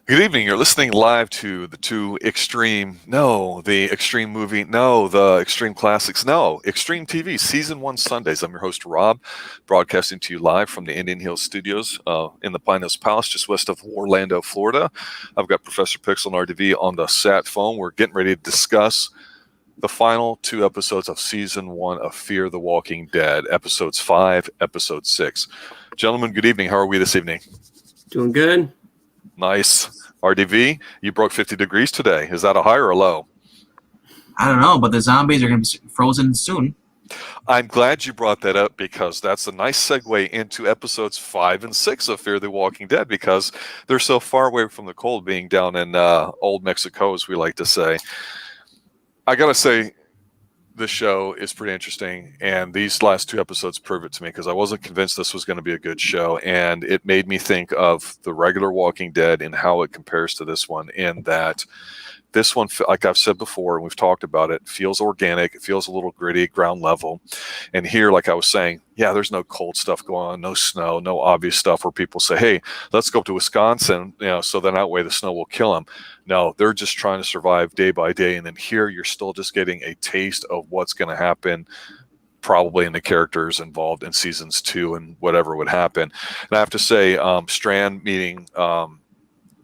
Good evening. You're listening live to the two Xtreme, no, the Xtreme movie, no, the Xtreme Classics, no, Xtreme TV, Season 1 Sundays. I'm your host, Rob, broadcasting to you live from the Indian Hills Studios in the Pine Hills Palace, just west of Orlando, Florida. I've got Professor Pixel and RDV on the sat phone. We're getting ready to discuss the final two episodes of Season 1 of Fear the Walking Dead, Episodes 5, Episode 6. Gentlemen, good evening. How are we this evening? Doing good. Nice. RDV, you broke 50 degrees today. Is that a high or a low? I don't know, but the zombies are going to be frozen soon. I'm glad you brought that up because that's a nice segue into episodes 5 and 6 of Fear the Walking Dead because they're so far away from the cold, being down in old Mexico, as we like to say. I got to say, the show is pretty interesting, and these last two episodes prove it to me because I wasn't convinced this was going to be a good show, and it made me think of the regular Walking Dead and how it compares to this one, in that this one, like I've said before, and we've talked about it, feels organic, it feels a little gritty, ground level, and here, like I was saying, yeah, there's no cold stuff going on, no snow, no obvious stuff where people say, hey, let's go up to Wisconsin, so then that way the snow will kill them. No, they're just trying to survive day by day, and then here you're still just getting a taste of what's going to happen probably in the characters involved in seasons 2 and whatever would happen. And I have to say, Strand meeting,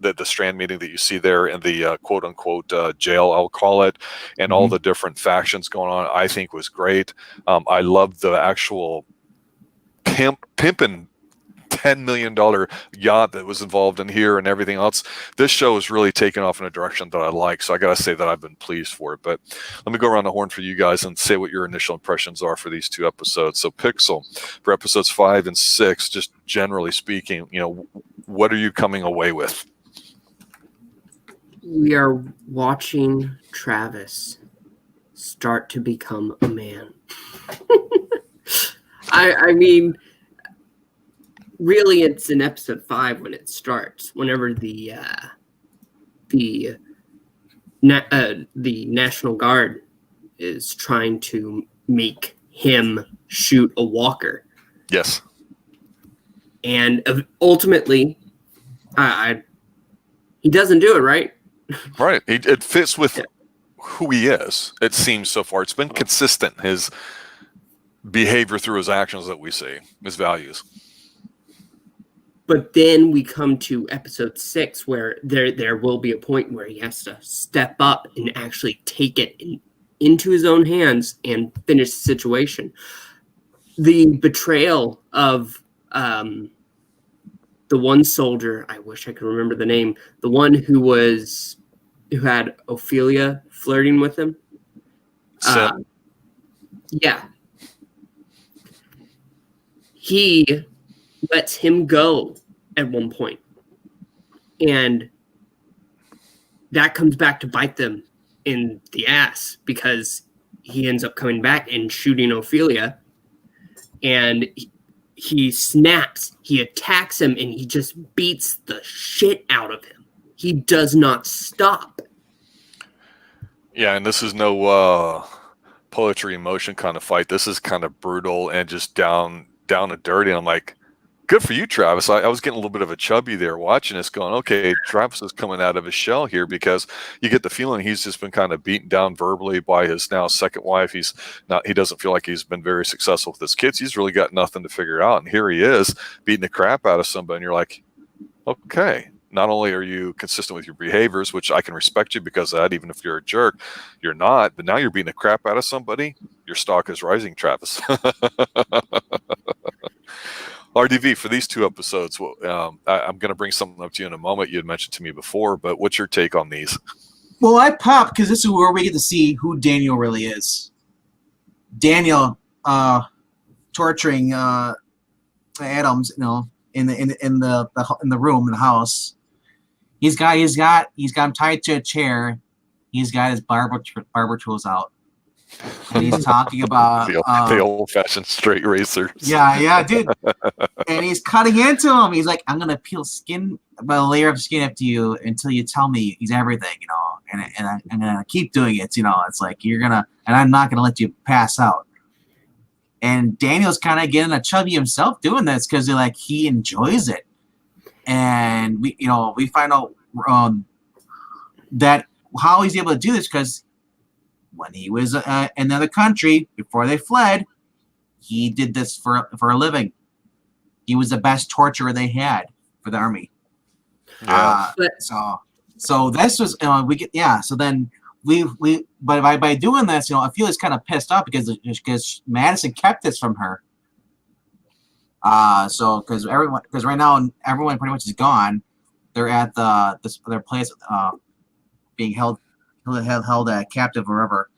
the Strand meeting that you see there in the quote-unquote jail, I'll call it, and all the different factions going on, I think was great. I loved the actual pimping $10 million yacht that was involved in here and everything else. This show is really taken off in a direction that I like, so I gotta say that I've been pleased for it. But let me go around the horn for you guys and say what your initial impressions are for these two episodes. So Pixel, for episodes 5 and 6, just generally speaking, what are you coming away with? We are watching Travis start to become a man. I mean, really, it's in episode 5 when it starts. Whenever the National Guard is trying to make him shoot a walker. Yes. And ultimately, he doesn't do it, right? Right. It fits with who he is, it seems so far. It's been consistent, his behavior through his actions that we see, his values. But then we come to episode 6 where there will be a point where he has to step up and actually take it into his own hands and finish the situation. The betrayal of the one soldier, I wish I could remember the name, the one who had Ophelia flirting with him. Yeah. He lets him go at one point. And that comes back to bite them in the ass because he ends up coming back and shooting Ophelia. And he snaps, he attacks him, and he just beats the shit out of him. He does not stop. Yeah, and this is no poetry in motion kind of fight. This is kind of brutal and just down and dirty. And I'm like, good for you, Travis. I was getting a little bit of a chubby there watching this going, okay, Travis is coming out of his shell here, because you get the feeling he's just been kind of beaten down verbally by his now second wife. He doesn't feel like he's been very successful with his kids. He's really got nothing to figure out. And here he is beating the crap out of somebody. And you're like, okay, not only are you consistent with your behaviors, which I can respect you because of that, even if you're a jerk, you're not, but now you're beating the crap out of somebody. Your stock is rising, Travis. RDV, for these two episodes, I'm going to bring something up to you in a moment. You had mentioned to me before, but what's your take on these? Well, I popped because this is where we get to see who Daniel really is. Daniel torturing Adams, in the room in the house. He's got him tied to a chair. He's got his barber tools out. And he's talking about the old-fashioned straight razor. Yeah, dude. And he's cutting into him. He's like, "I'm gonna peel a layer of skin after you until you tell me he's everything, And I'm gonna keep doing it, It's like and I'm not gonna let you pass out." And Daniel's kind of getting a chubby himself doing this because he enjoys it. and we find out that how he's able to do this because when he was in another country before they fled, he did this for a living. He was the best torturer they had for the army. Yeah. So this was So then by doing this, I feel it's kind of pissed off because Madison kept this from her. Because right now everyone pretty much is gone. They're at their place being held captive or whatever,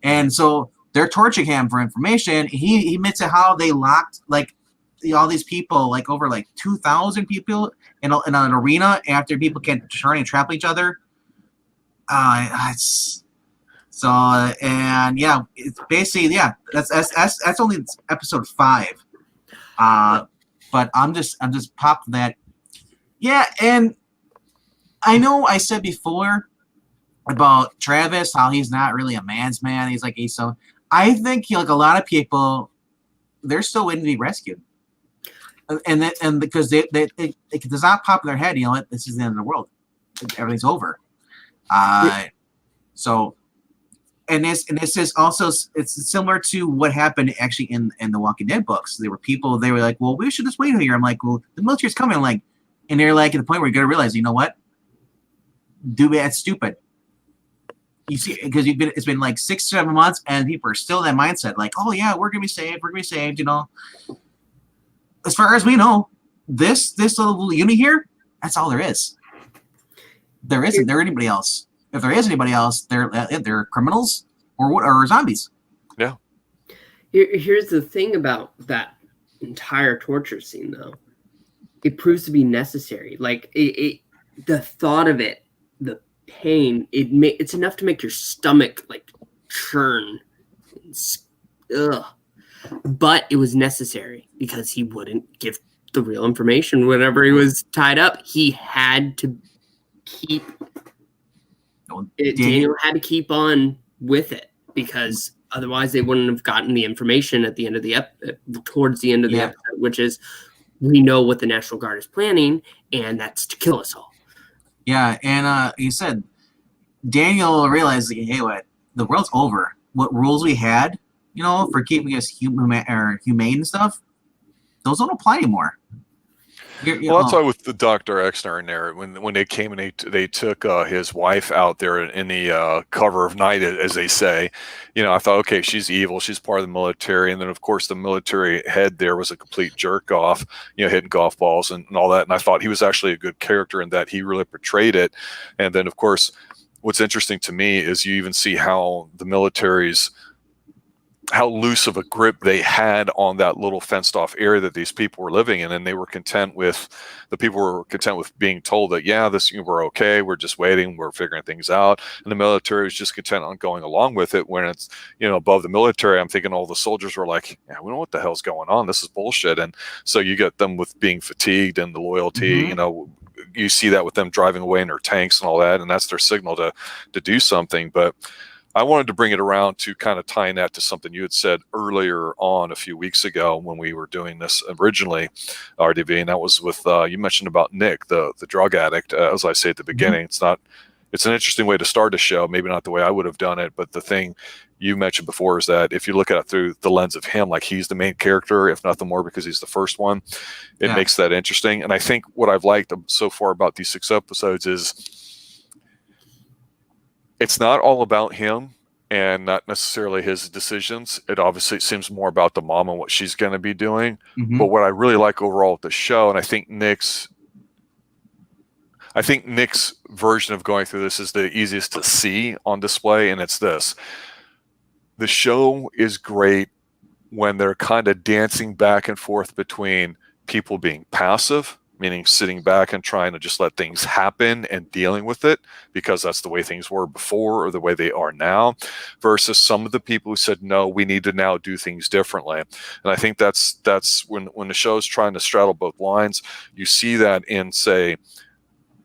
and so they're torturing him for information. He admits to how they locked all these people, over 2,000 people in an arena after people can't turn and trap each other. It's basically that's only episode 5. But I'm just popped that. Yeah, and I know I said before about Travis, how he's not really a man's man. He's so. I think a lot of people, they're still waiting to be rescued, and because it does not pop in their head. This is the end of the world. Everything's over. So. And this is also, it's similar to what happened actually in the Walking Dead books. They were like, well, we should just wait here. I'm like, well, the military's coming. I'm like, and they're like at the point where you're gonna realize, you know what? That's stupid. You see, because it's been 6-7 months, and people are still in that mindset, like, oh yeah, we're gonna be saved. As far as we know, this little unit here, that's all there is. There isn't there anybody else. If there is anybody else, they're criminals or zombies. Yeah. Here's the thing about that entire torture scene, though. It proves to be necessary. The thought of it, the pain, it's enough to make your stomach churn. Ugh. But it was necessary because he wouldn't give the real information whenever he was tied up. He had to keep. Daniel had to keep on with it because otherwise they wouldn't have gotten the information at the end of the towards the end of the episode, which is we know what the National Guard is planning, and that's to kill us all. Yeah, and he said Daniel realized, hey, what the world's over. What rules we had, for keeping us humane and stuff, those don't apply anymore. Well, that's why with the Dr. Exner in there, when they came and they took his wife out there in the cover of night, as they say, I thought, okay, she's evil, she's part of the military, and then of course the military head there was a complete jerk off, hitting golf balls and all that, and I thought he was actually a good character in that he really portrayed it. And then of course, what's interesting to me is you even see how the military's how loose of a grip they had on that little fenced off area that these people were living in. And the people were content with being told that, yeah, we're okay. We're just waiting. We're figuring things out. And the military was just content on going along with it. When it's, above the military, I'm thinking all the soldiers were like, yeah, we don't know what the hell's going on. This is bullshit. And so you get them with being fatigued and the loyalty, you see that with them driving away in their tanks and all that. And that's their signal to do something. But I wanted to bring it around to kind of tying that to something you had said earlier on a few weeks ago when we were doing this originally, RDV, and that was with you mentioned about Nick, the drug addict. As I say at the beginning, it's an interesting way to start a show. Maybe not the way I would have done it, but the thing you mentioned before is that if you look at it through the lens of him, like he's the main character, if nothing more, because he's the first one, it makes that interesting. And I think what I've liked so far about these 6 episodes is it's not all about him and not necessarily his decisions. It obviously seems more about the mom and what she's going to be doing. Mm-hmm. But what I really like overall with the show, and I think Nick's version of going through this is the easiest to see on display, and it's this. The show is great when they're kind of dancing back and forth between people being passive, meaning sitting back and trying to just let things happen and dealing with it because that's the way things were before or the way they are now, versus some of the people who said, no, we need to now do things differently. And I think that's when the show's trying to straddle both lines, you see that in, say,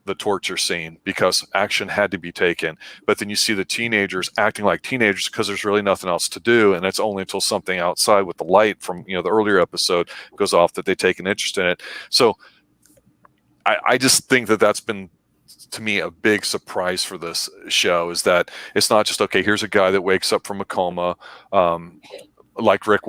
the torture scene because action had to be taken. But then you see the teenagers acting like teenagers because there's really nothing else to do. And it's only until something outside with the light from the earlier episode goes off that they take an interest in it. So I just think that that's been, to me, a big surprise for this show, is that it's not just, okay, here's a guy that wakes up from a coma, like Rick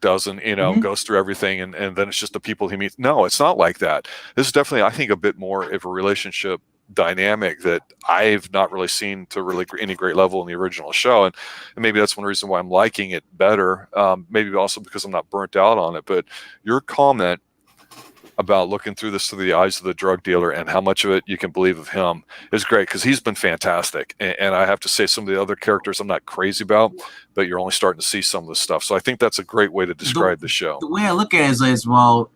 does, and goes through everything, and then it's just the people he meets. No, it's not like that. This is definitely, I think, a bit more of a relationship dynamic that I've not really seen to really any great level in the original show, and maybe that's one reason why I'm liking it better. Maybe also because I'm not burnt out on it. But your comment about looking through this through the eyes of the drug dealer and how much of it you can believe of him is great, because he's been fantastic. And I have to say, some of the other characters I'm not crazy about, but you're only starting to see some of the stuff. So I think that's a great way to describe the show. The way I look at it is well,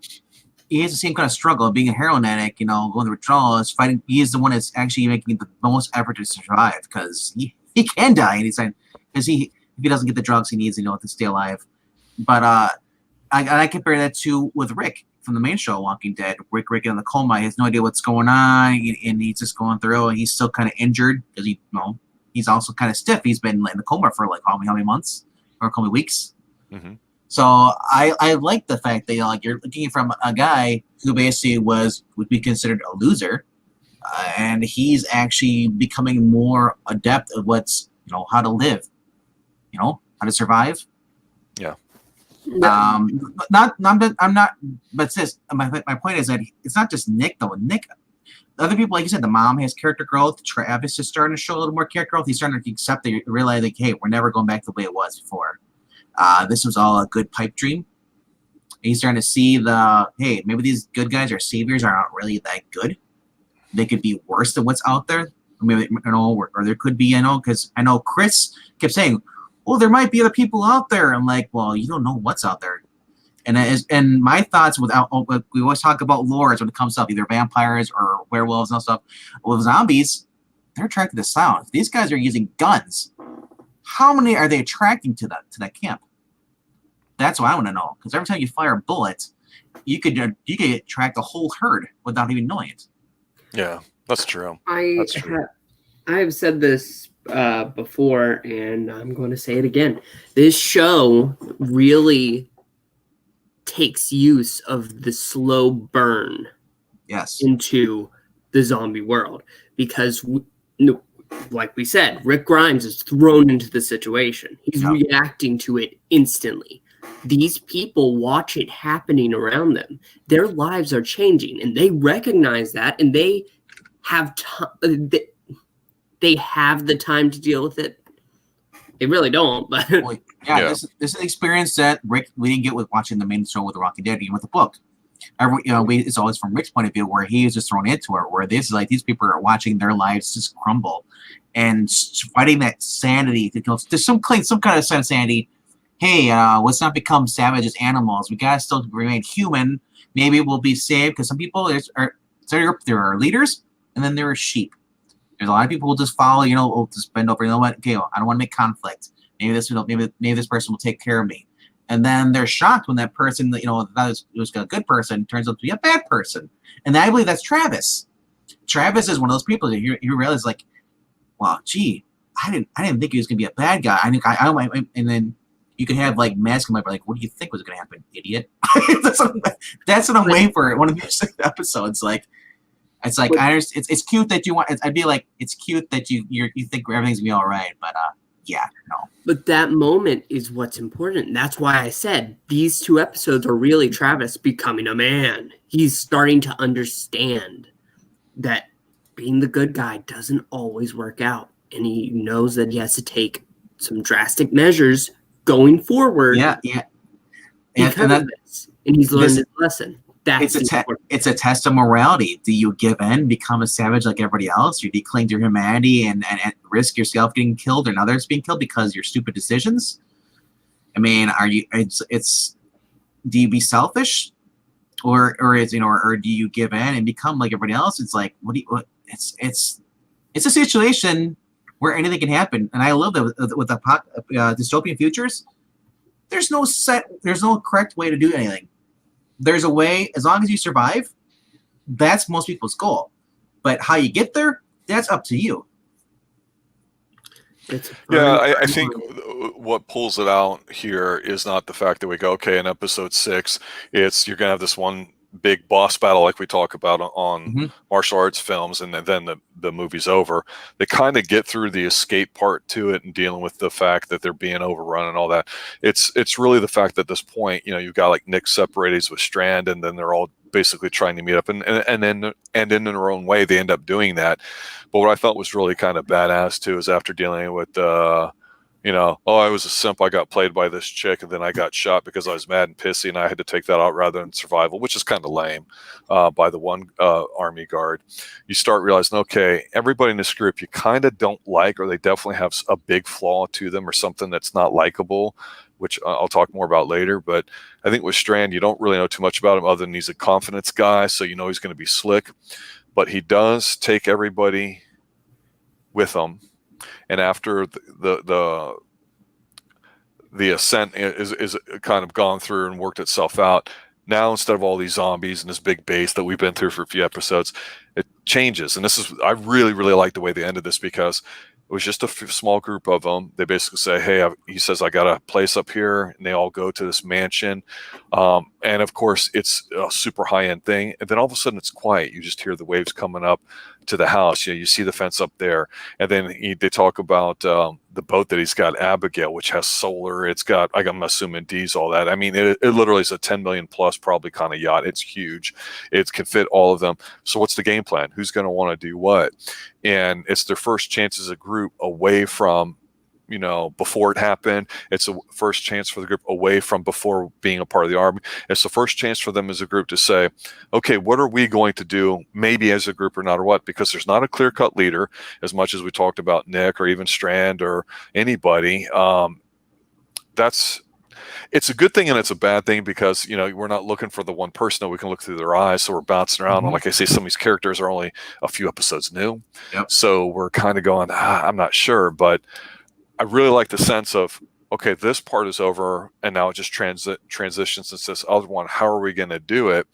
he has the same kind of struggle being a heroin addict, going to withdrawals, fighting. He is the one that's actually making the most effort to survive, because he can die, and he's saying, because if he doesn't get the drugs he needs, to stay alive. But I compare that to with Rick from the main show, Walking Dead. Rick in the coma, he has no idea what's going on, and he's just going through, and he's still kind of injured because he's also kind of stiff. He's been in the coma for like how many months or how many weeks. Mm-hmm. So I like the fact that you're looking from a guy who basically would be considered a loser, and he's actually becoming more adept at what's how to live, how to survive. Yeah. I'm not. But my point is that it's not just Nick though. Nick, the other people, like you said, the mom has character growth. Travis is starting to show a little more character growth. He's starting to accept that, realize like, hey, we're never going back to the way it was before. This was all a good pipe dream. And he's starting to see hey, maybe these good guys or saviors are not really that good. They could be worse than what's out there. Maybe, or there could be, because I know Chris kept saying, well, there might be other people out there. I'm like, well, you don't know what's out there. And my thoughts we always talk about lores when it comes to either vampires or werewolves and stuff. With zombies, they're attracted to sound. If these guys are using guns, how many are they attracting to that camp? That's what I want to know. Because every time you fire bullets, you could attract a whole herd without even knowing it. Yeah, that's true. I've said this before, and I'm going to say it again. This show really takes use of the slow burn into the zombie world, because like we said, Rick Grimes is thrown into the situation. He's reacting to it instantly. These people watch it happening around them. Their lives are changing, and they recognize that, and they have they have the time to deal with it. They really don't, but This is an experience that we didn't get with watching the main show with The Walking Dead, even with the book. It's always from Rick's point of view, where he is just thrown into it, where this is like these people are watching their lives just crumble and fighting that sanity. There's some kind of sense of sanity. Hey, let's not become savage as animals. We gotta still remain human. Maybe we'll be saved, because some people there are leaders, and then there are sheep. There's a lot of people who just follow, will just bend over. You know what? Okay, I don't want to make conflict. Maybe this person will take care of me. And then they're shocked when that person, that was a good person, turns out to be a bad person. And I believe that's Travis. Travis is one of those people that you realize, like, wow, gee, I didn't think he was gonna be a bad guy. And then you could have like Madison might be like, what do you think was gonna happen, idiot? That's what I'm waiting for. One of these episodes, like. It's like it's cute that you want. I'd be like, it's cute that you think everything's gonna be all right, but no. But that moment is what's important. That's why I said these two episodes are really Travis becoming a man. He's starting to understand that being the good guy doesn't always work out, and he knows that he has to take some drastic measures going forward. Yeah. Because of this, and he's learned his lesson. It's a test of morality. Do you give in, become a savage like everybody else, or do you cling to your humanity and risk yourself getting killed and others being killed because of your stupid decisions? I mean, do you be selfish, or do you give in and become like everybody else? It's like, it's a situation where anything can happen. And I love that with the dystopian futures, there's no correct way to do anything. There's a way, as long as you survive, that's most people's goal. But how you get there, that's up to you. I think what pulls it out here is not the fact that we go, okay, in episode 6, you're gonna have this one big boss battle like we talk about on Mm-hmm. martial arts films, and then the movie's over. They kind of get through the escape part to it and dealing with the fact that they're being overrun and all that. It's really the fact that at this point, you've got like Nick separated with Strand, and then they're all basically trying to meet up, and in their own way they end up doing that. But what I thought was really kind of badass too is after dealing with I was a simp, I got played by this chick, and then I got shot because I was mad and pissy, and I had to take that out rather than survival, which is kind of lame, by the one army guard. You start realizing, okay, everybody in this group you kind of don't like, or they definitely have a big flaw to them or something that's not likable, which I'll talk more about later. But I think with Strand, you don't really know too much about him other than he's a confidence guy, so he's going to be slick. But he does take everybody with him. And after the ascent is kind of gone through and worked itself out, now instead of all these zombies and this big base that we've been through for a few episodes, it changes. And I really, really like the way they ended this, because it was just a small group of them. They basically say, hey, he says, I got a place up here. And they all go to this mansion. And of course, it's a super high-end thing. And then all of a sudden, it's quiet. You just hear the waves coming up to the house. You see the fence up there. And then they talk about the boat that he's got, Abigail, which has solar. It's got, I'm assuming, diesel, all that. I mean, it literally is a 10 million plus probably kind of yacht. It's huge. It can fit all of them. So what's the game plan? Who's going to want to do what? And it's their first chance as a group away from, before it happened. It's a first chance for the group away from before being a part of the army. It's the first chance for them as a group to say, okay, what are we going to do, maybe as a group or not, or what? Because there's not a clear-cut leader, as much as we talked about Nick or even Strand or anybody. It's a good thing and it's a bad thing, because we're not looking for the one person that we can look through their eyes, so we're bouncing around. And like I say, some of these characters are only a few episodes new. Yep. So we're kind of going, I'm not sure, but I really like the sense of, okay, this part is over, and now it just transitions into this other one. How are we going to do it?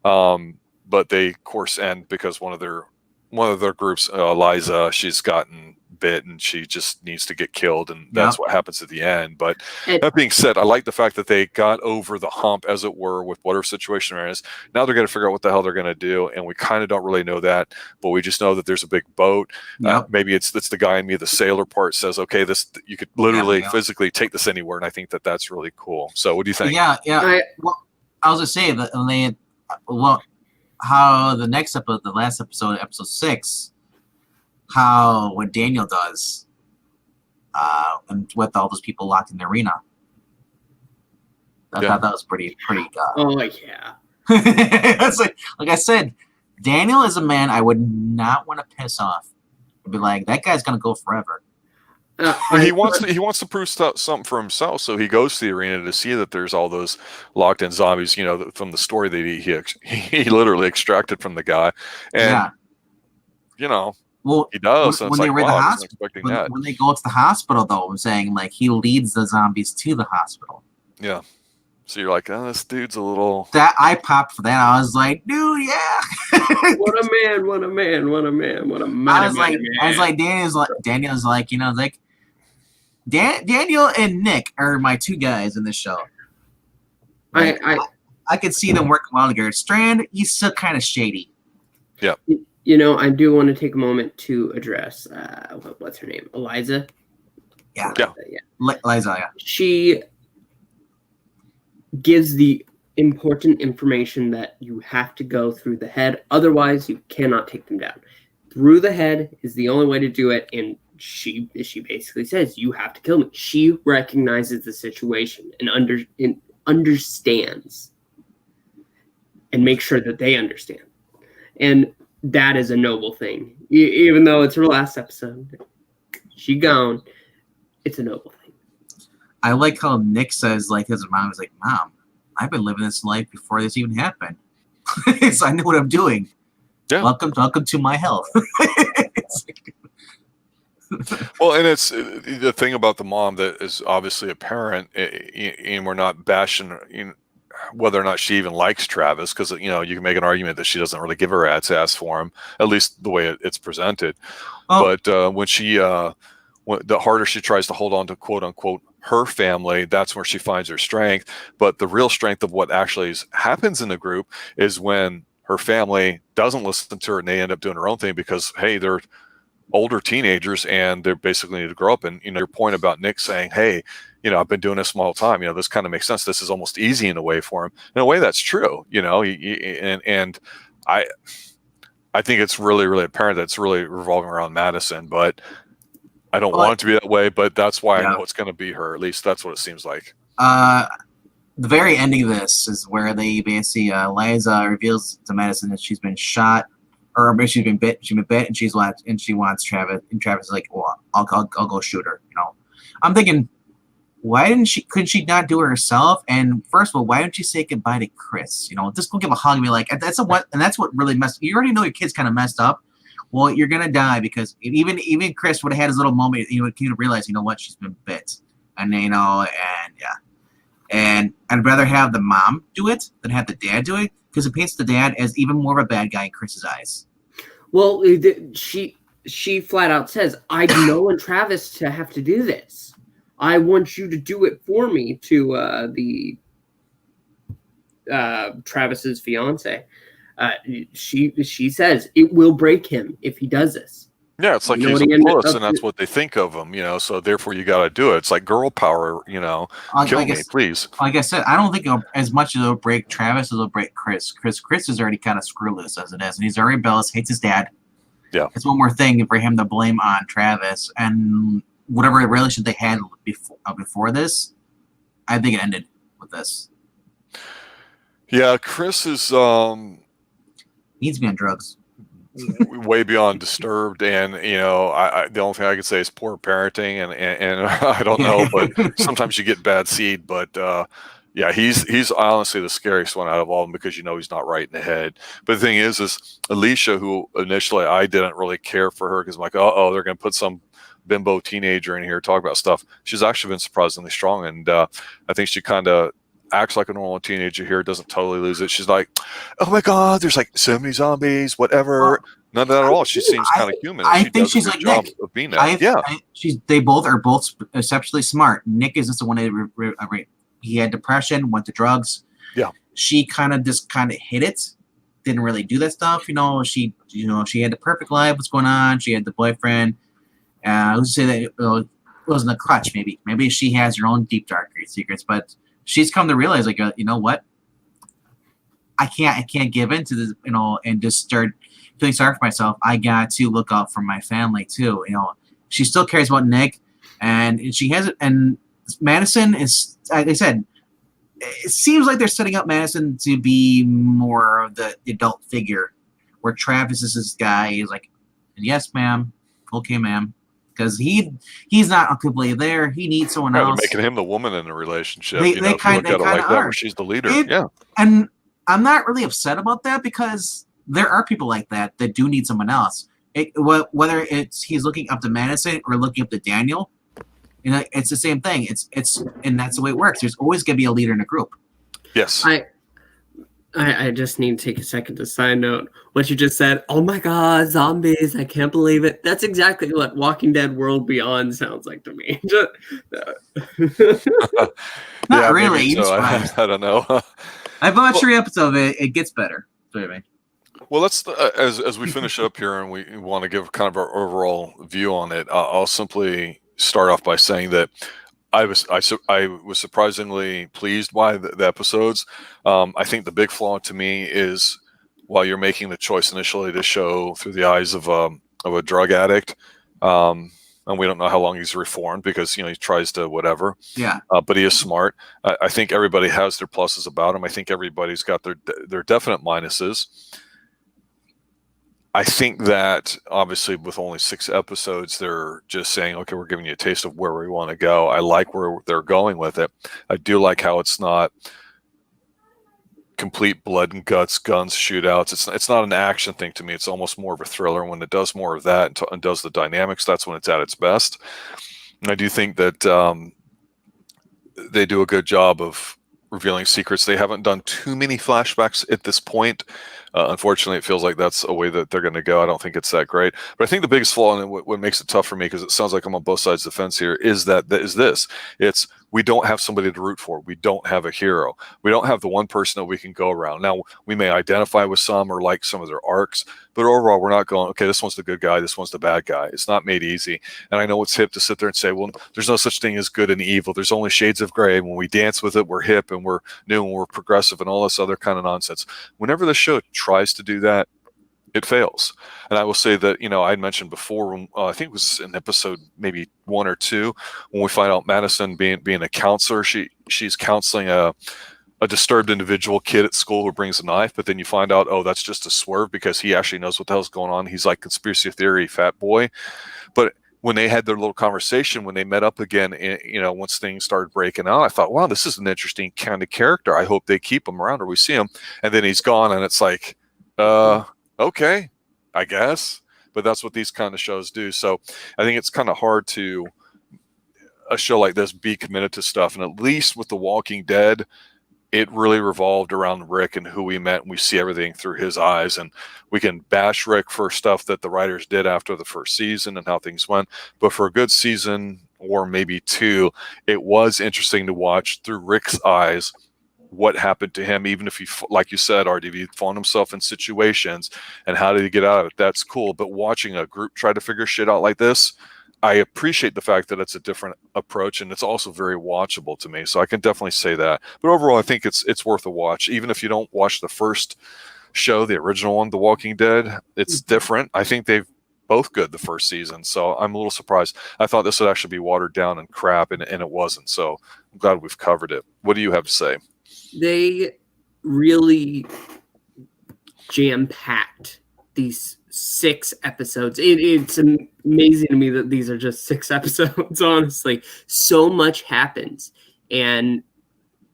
But they, of course, end because one of their groups, Eliza, she's gotten bit and she just needs to get killed, and that's what happens at the end. But that being said, I like the fact that they got over the hump, as it were, with whatever situation there is. Now they're going to figure out what the hell they're going to do, and we kind of don't really know that, but we just know that there's a big boat. Maybe it's the guy in me, the sailor part, says, okay, this, you could literally physically take this anywhere, and I think that that's really cool. So what do you think? Well, I was going to say that how the next episode, the last episode, episode 6, what Daniel does, and with all those people locked in the arena. I thought that was pretty. Oh yeah. It's like I said, Daniel is a man I would not want to piss off. I'd be like, that guy's gonna go forever. He wants to prove something for himself, so he goes to the arena to see that there's all those locked in zombies. From the story that he literally extracted from the guy, and well, he does. When they were in the hospital, when they go to the hospital, though, I'm saying like he leads the zombies to the hospital. Yeah. So you're like, oh, this dude's a little. That I popped for that. I was like, dude, yeah. What a man! What a man! What a man! What a man! I was like, Daniel's like, Daniel and Nick are my two guys in this show. Like, I could see them working well together. Strand, he's still kind of shady. Yeah. I do want to take a moment to address what's her name, Eliza. Yeah. Eliza. Yeah. She gives the important information that you have to go through the head, otherwise you cannot take them down. Through the head is the only way to do it, and she basically says, you have to kill me. She recognizes the situation and understands and makes sure that they understand. And that is a noble thing. Even though it's her last episode, she gone, it's a noble thing. I like how Nick says, like, his mom was like, Mom, I've been living this life before this even happened. So I know what I'm doing. Yeah. Welcome to my health. Well, and it's the thing about the mom that is obviously apparent, and we're not bashing whether or not she even likes Travis, because you can make an argument that she doesn't really give a rat's ass for him, at least the way it's presented. Oh. But when the harder she tries to hold on to quote unquote her family, that's where she finds her strength. But the real strength of what actually happens in the group is when her family doesn't listen to her and they end up doing their own thing because, hey, they're older teenagers and they're basically need to grow up. And, your point about Nick saying, hey, I've been doing this my whole time. This kind of makes sense. This is almost easy in a way for him. In a way, that's true, and I think it's really, really apparent that it's really revolving around Madison, but I don't want it to be that way, but that's why I know it's going to be her. At least that's what it seems like. The very ending of this is where they basically Liza reveals to Madison that she's been shot, or she's been bit, and she wants Travis, and Travis is like, well, I'll go shoot her. I'm thinking, couldn't she not do it herself? And first of all, why don't you say goodbye to Chris? Just go give a hug and be like, that's what really messed. You already know your kid's kind of messed up. Well, you're gonna die because even Chris would have had his little moment. He would realize, what, she's been bit, and and I'd rather have the mom do it than have the dad do it because it paints the dad as even more of a bad guy in Chris's eyes. Well, she flat out says, "I don't want Travis to have to do this. I want you to do it for me." To the Travis's fiance. She says it will break him if he does this. Yeah, it's like he's a puss, and that's what they think of him, so therefore you got to do it. It's like girl power, kill me, please. Like I said, I don't think as much as it'll break Travis as it'll break Chris. Chris is already kind of screw loose as it is, and he's already rebellious, hates his dad. Yeah. It's one more thing for him to blame on Travis, and whatever relationship they had before this, I think it ended with this. Yeah, Chris is needs to be on drugs. Way beyond disturbed, and I the only thing I could say is poor parenting, and I don't know, but sometimes you get bad seed. But yeah, he's honestly the scariest one out of all of them because he's not right in the head. But the thing is Alicia, who initially I didn't really care for her because I'm like, they're going to put some bimbo teenager in here talk about stuff. She's actually been surprisingly strong, and I think she kind of acts like a normal teenager here, doesn't totally lose it. She's like, oh my god, there's like so many zombies, whatever. None of that at all. She seems kind of human. I think she's like Nick. Of being that. They both are exceptionally smart. Nick is just the one that he had depression, went to drugs. Yeah. She kind of hit it, didn't really do that stuff. She had the perfect life. What's going on? She had the boyfriend. Let's say that it wasn't a crutch. Maybe she has her own deep dark secrets, but she's come to realize, like, you know what? I can't give in to this, and just start feeling sorry for myself. I got to look out for my family too. She still cares about Nick, and she has it. And Madison is, like I said, it seems like they're setting up Madison to be more of the adult figure, where Travis is this guy. He's like, yes, ma'am. Okay, ma'am. Because he's not completely there. He needs someone else. They're making him the woman in the relationship. They kind of like are. That, where she's the leader. Yeah. And I'm not really upset about that because there are people like that do need someone else. Whether he's looking up to Madison or looking up to Daniel, it's the same thing. And that's the way it works. There's always going to be a leader in a group. Yes. I just need to take a second to side note what you just said. Oh my god, zombies! I can't believe it. That's exactly what Walking Dead World Beyond sounds like to me. Not really. So. I don't know. I've watched 3 episodes of it. It gets better. Well, let's as we finish up here and we want to give kind of our overall view on it. I'll simply start off by saying that I was surprisingly pleased by the episodes. I think the big flaw to me is while you're making the choice initially to show through the eyes of a drug addict, and we don't know how long he's reformed because he tries to whatever. Yeah. But he is smart. I think everybody has their pluses about him. I think everybody's got their definite minuses. I think that obviously with only 6 episodes, they're just saying, okay, we're giving you a taste of where we want to go. I like where they're going with it. I do like how it's not complete blood and guts, guns, shootouts. It's not an action thing to me. It's almost more of a thriller. And when it does more of that and does the dynamics, that's when it's at its best. And I do think that they do a good job of revealing secrets. They haven't done too many flashbacks at this point. Unfortunately, it feels like that's a way that they're going to go. I don't think it's that great. But I think the biggest flaw and what makes it tough for me, because it sounds like I'm on both sides of the fence here, is this. It's we don't have somebody to root for. We don't have a hero. We don't have the one person that we can go around. Now, we may identify with some or like some of their arcs, but overall, we're not going, okay, this one's the good guy, this one's the bad guy. It's not made easy. And I know it's hip to sit there and say, well, there's no such thing as good and evil. There's only shades of gray. When we dance with it, we're hip and we're new and we're progressive and all this other kind of nonsense. Whenever the show tries to do that, it fails. And I will say that, I had mentioned before, when, I think it was in episode maybe 1 or 2, when we find out Madison being a counselor, she's counseling a disturbed individual kid at school who brings a knife, but then you find out, oh, that's just a swerve because he actually knows what the hell's going on. He's like conspiracy theory fat boy. But when they had their little conversation, when they met up again, once things started breaking out, I thought, wow, this is an interesting kind of character. I hope they keep him around or we see him. And then he's gone, and it's like, okay, I guess. But that's what these kind of shows do. So I think it's kind of hard to, a show like this, be committed to stuff. And at least with The Walking Dead, it really revolved around Rick and who we met, and we see everything through his eyes. And we can bash Rick for stuff that the writers did after the first season and how things went. But for a good season or maybe 2, it was interesting to watch through Rick's eyes what happened to him, even if he, like you said, RD, he found himself in situations and how did he get out of it. That's cool. But watching a group try to figure shit out like this, I appreciate the fact that it's a different approach, and it's also very watchable to me. So I can definitely say that. But overall, I think it's worth a watch. Even if you don't watch the first show, the original one, The Walking Dead, it's different. I think they've both good the first season. So I'm a little surprised. I thought this would actually be watered down and crap, and it wasn't. So I'm glad we've covered it. What do you have to say? They really jam-packed these 6 episodes. It's amazing to me that these are just 6 episodes, honestly. So much happens. And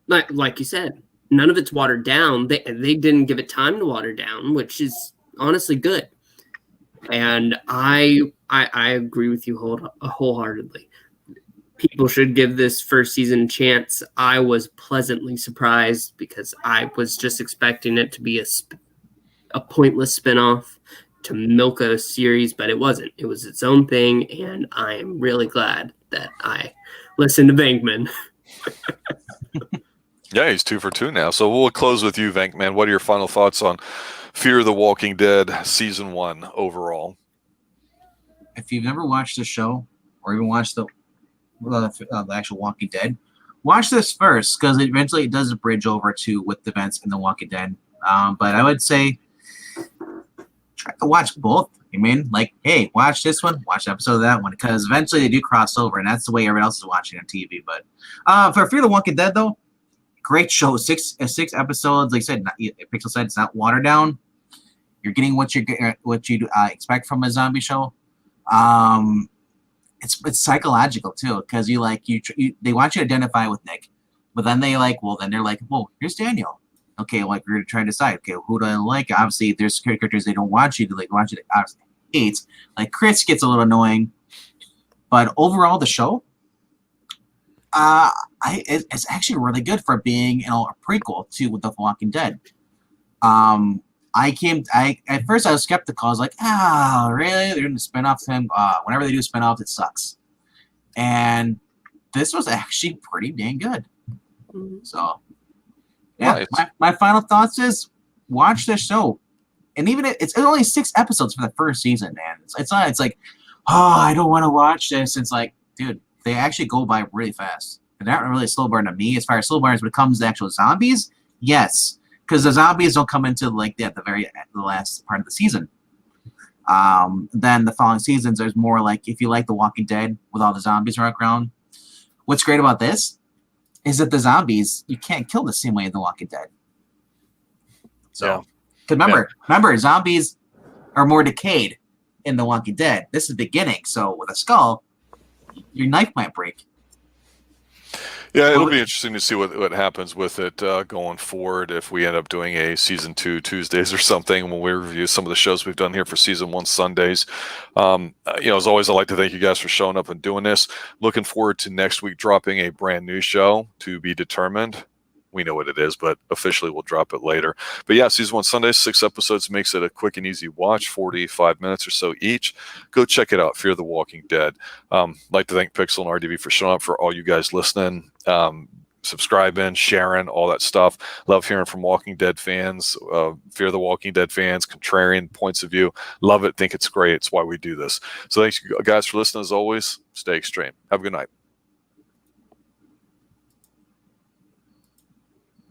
like you said, none of it's watered down. They didn't give it time to water down, which is honestly good. And I agree with you wholeheartedly. People should give this first season a chance. I was pleasantly surprised because I was just expecting it to be a pointless spinoff to milk a series, but it wasn't. It was its own thing, and I am really glad that I listened to Venkman. Yeah, he's 2 for 2 now. So we'll close with you, Venkman. What are your final thoughts on Fear the Walking Dead Season 1 overall? If you've never watched the show or even watched the actual Walking Dead, watch this first because eventually it does a bridge over to with the events in the Walking Dead. But I would say try to watch both. I mean, like, hey, watch this one, watch an episode of that one, because eventually they do cross over, and that's the way everyone else is watching on TV. But for Fear the Walking Dead, though, great show. 6 episodes. Like I said, Pixel said, it's not watered down. You're getting what you expect from a zombie show. It's psychological too, because they want you to identify with Nick, but then they're like, well, here's Daniel. Okay, like we're trying to decide, okay, who do I like? Obviously, there's characters they don't want you to like, want you to obviously hate. Like Chris gets a little annoying, but overall, the show, it's actually really good for being a prequel to The Walking Dead. At first I was skeptical. I was like, really? They're doing a spinoff to him? Whenever they do spinoffs, it sucks. And this was actually pretty dang good. So, yeah, my final thoughts is watch this show. And even it's only 6 episodes for the first season, man. It's not. It's like, I don't want to watch this. It's like, dude, they actually go by really fast. They're not really a slow burn to me. As far as slow burns when it comes to actual zombies, yes. Because the zombies don't come into the last part of the season. Then the following seasons, there's more like if you like The Walking Dead with all the zombies running around. What's great about this is that the zombies you can't kill the same way in The Walking Dead. So, because remember, zombies are more decayed in The Walking Dead. This is the beginning, so with a skull, your knife might break. Yeah, it'll be interesting to see what happens with it going forward if we end up doing a Season 2 Tuesdays or something when we review some of the shows we've done here for Season 1 Sundays. As always, I'd like to thank you guys for showing up and doing this. Looking forward to next week dropping a brand new show to be determined. we know what it is, but officially we'll drop it later. But yeah, season 1 Sunday, 6 episodes makes it a quick and easy watch, 45 minutes or so each. Go check it out, Fear the Walking Dead. Like to thank Pixel and RDV for showing up, for all you guys listening, subscribing, sharing, all that stuff. Love hearing from Walking Dead fans, Fear the Walking Dead fans, contrarian points of view. Love it, think it's great. It's why we do this. So thanks, guys, for listening. As always, stay extreme. Have a good night.